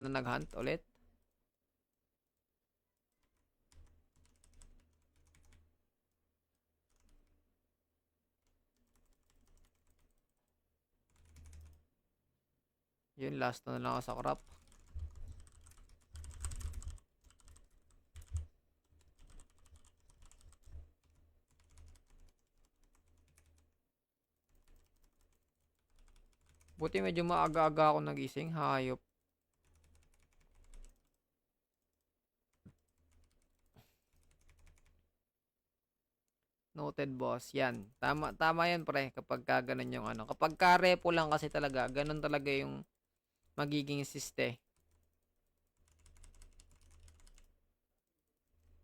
na nag-hunt ulit. Yun, last na lang ako sa crop. Buti medyo maaga-aga ako nagising. Hayop. Noted, boss. Yan. Tama, tama yan, pre. Kapag ka ganun yung ano. Kapag ka repo lang kasi talaga, ganun talaga yung magiging siste.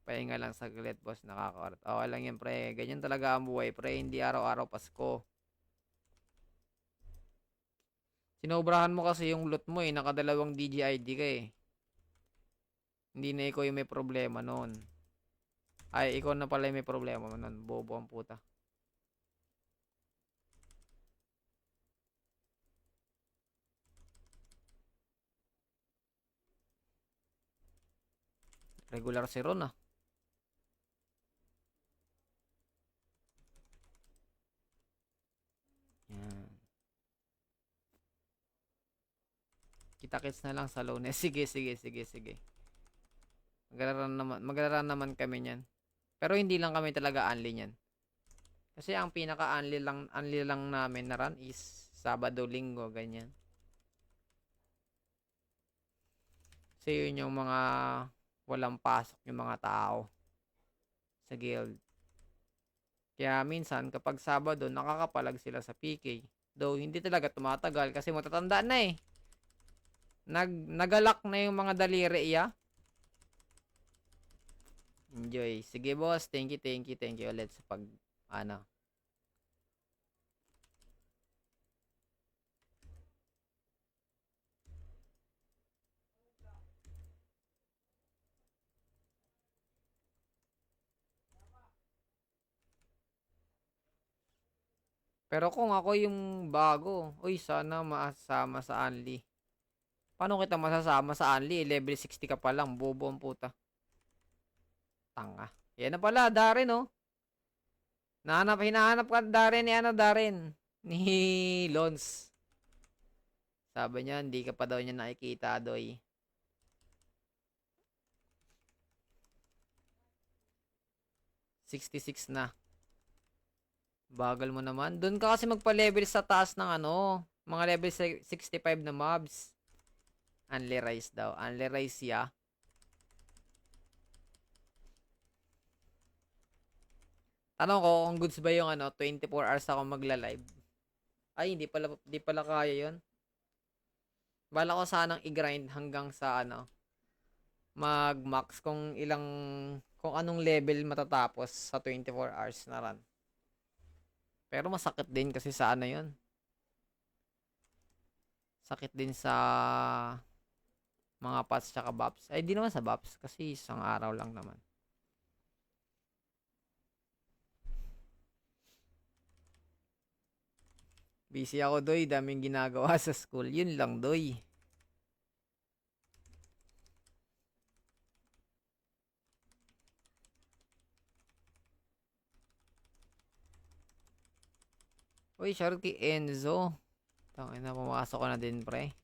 Pahinga lang saglit, boss. Nakaka-art. Okay lang yan, pre. Ganyan talaga ang buhay, pre. Hindi araw-araw Pasko. Sinobrahan mo kasi yung loot mo eh. Nakadalawang DGID ka eh. Hindi na ikaw yung may problema noon. Ay, ikaw na pala yung may problema noon. Bobo ang puta. Regular si Ron ah. Yan. Kita-kits na lang sa Lunes. Sige, sige, sige, sige. Maglaro naman kami niyan. Pero hindi lang kami talaga unli niyan. Kasi ang pinaka-unli lang namin na run is Sabado, Linggo, ganyan. Kasi yun yung mga walang pasok yung mga tao sa guild. Kaya minsan kapag Sabado nakakapalag sila sa PK. Though hindi talaga tumatagal kasi matatanda na eh. Nagalak na yung mga daliri ya. Enjoy. Sige boss, thank you, thank you, thank you ulit sa pag ano. Pero kung ako yung bago, uy, sana masama sa Anli. Paano kita masasama sa Anli? Level 60 ka pa lang, bobo ang puta. Tanga. Yan na pala, Darren, oh. Hinahanap ka, Darren, ni ano, Darren? Ni Lons. Sabi niya, hindi ka pa daw niya nakikita, doy. 66 na. Bagal mo naman. Doon ka kasi magpa-level sa taas ng ano, mga level 65 na mobs. Unli Rise daw. Unli Rise ya. Tanong ko kung goods ba yung ano, 24 hours ako magla-live. Ay, hindi pala kaya yun. Bala ko sanang i-grind hanggang sa ano, mag-max kung anong level matatapos sa 24 hours na run. Pero masakit din kasi sa ano yun. Sakit din sa mga pots tsaka buffs. Ay, di naman sa buffs kasi isang araw lang naman. Busy ako, doy. Daming ginagawa sa school. Yun lang, doy. Uy, shoutout kay Enzo. Tangina, pumasok ko na din, pre.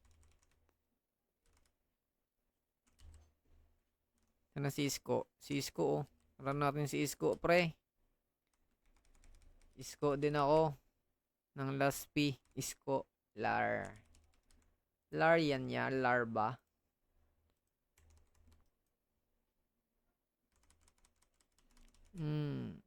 Ano si Isko? Si Isko, oh. Alam natin si Isko, pre. Isko din ako. Ng last P. Isko. Lar. Lar yan niya. Lar ba? Hmm.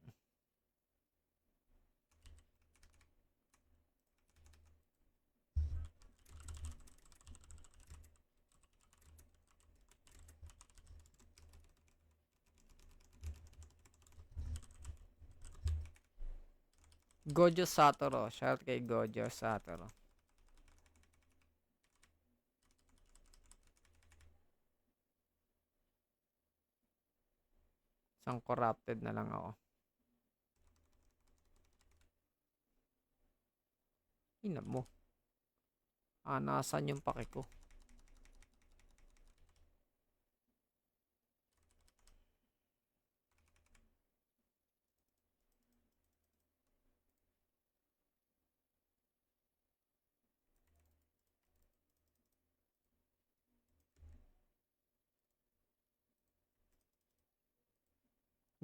Gojo Satoru. Shoutout kay Gojo Satoru. Isang corrupted na lang ako. Ina mo. Ah, nasan yung pake ko?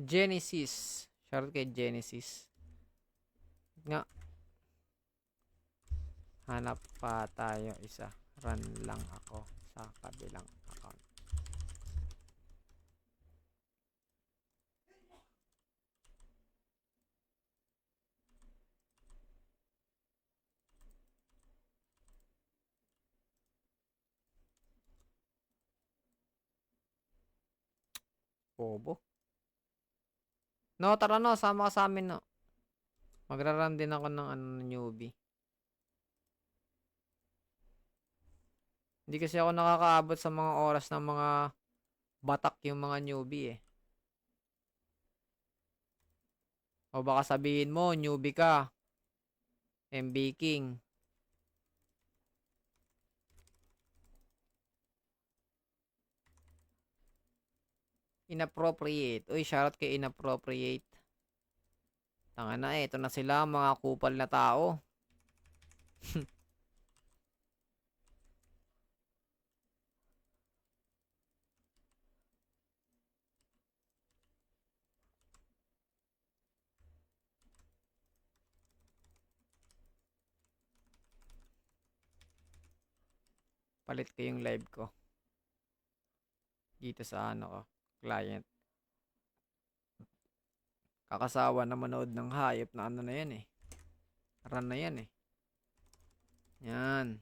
Genesis. Shoutout kay Genesis. Nga. Hanap pa tayo isa. Run lang ako sa kabilang account. Bobo. No, tara no. Sama ka sa amin no. Magra-run din ako ng newbie. Hindi kasi ako nakakaabot sa mga oras ng mga batak yung mga newbie eh. O baka sabihin mo, newbie ka. MB King. Inappropriate. Uy, shoutout kay inappropriate. Tanga na eh. Ito na sila, mga kupal na tao. Palit ko yung live ko. Dito sa ano ko. Client. Kakasawa na manood ng hayop na ano na yan eh. Run na yan eh. Yan.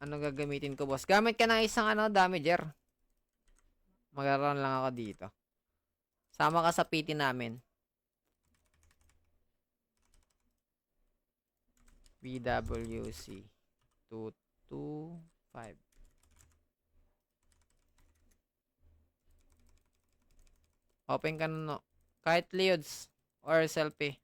Ano gagamitin ko boss? Gamit ka ng isang damager. Mag-run lang ako dito. Sama ka sa PT namin. BWC 225. Open ka na no. Kahit Leods or selfie.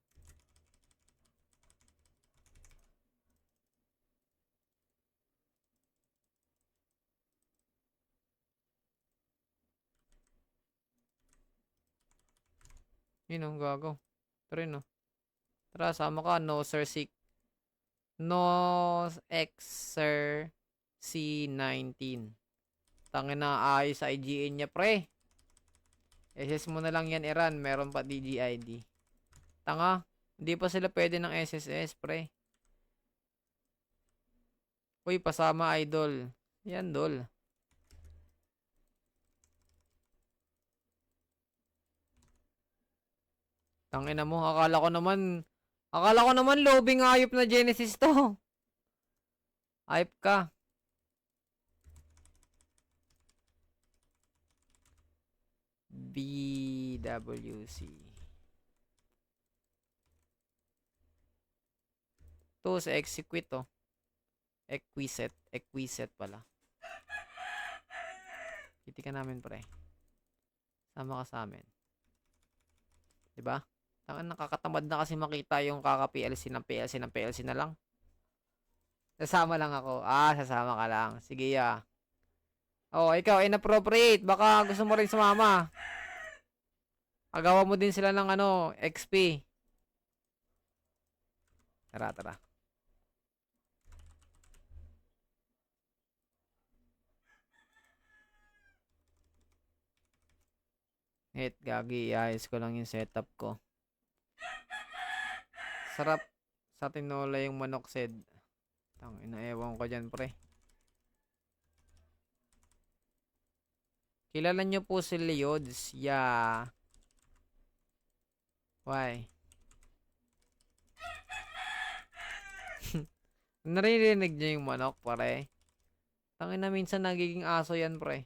Yun o, gago. Tara no. Tara, sama ka. No, sir, sick. No, Xer C19. Tangin na ayos sa IGN niya, pre. SS mo na lang yan, Iran. Meron pa DGID. Tanga. Hindi pa sila pwede ng SSS, pre. Uy, pasama, idol. Yan, dol. Tangina mo, akala ko naman lobing ayop na Genesis to. Ayop ka. BWC. To sa execute to. Equiset pala. Titi ka namin, pre. Sama ka sa amin. Diba? Nakakatamad na kasi makita yung kaka-PLC ng PLC ng PLC na lang. Sasama lang ako. Sasama ka lang. Sige ya. Oh, ikaw, inappropriate. Baka gusto mo rin sumama. Agawa mo din sila ng XP. Tara. Gagi, iayos ko lang yung setup ko. Sarap sa tinola yung manok said. Ewan ko dyan, pre. Kilala nyo po si Leods. Yeah. Why? Naririnig nyo yung manok, pare? Tangina minsan nagiging aso yan, pre.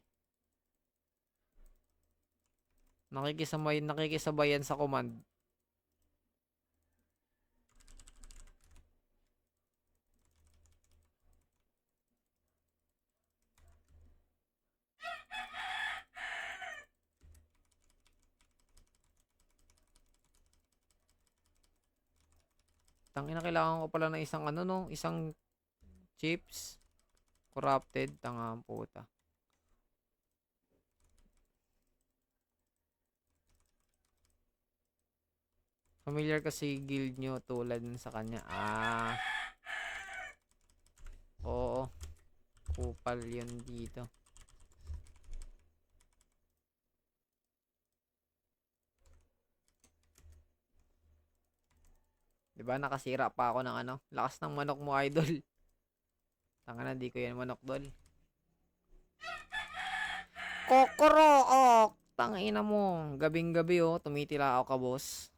Nakikisabayan sa command. Tangina, kailangan ko pala ng isang isang chips. Corrupted, tanga ang puta. Familiar kasi guild nyo tulad sa kanya. Oo. Kupal yun dito. Diba, nakasira pa ako ng ano. Lakas ng manok mo, idol. Tanga na, di ko yan manok, dol. Kokorook! Tangina mo. Gabing-gabi, oh. Tumitila ako ka, boss.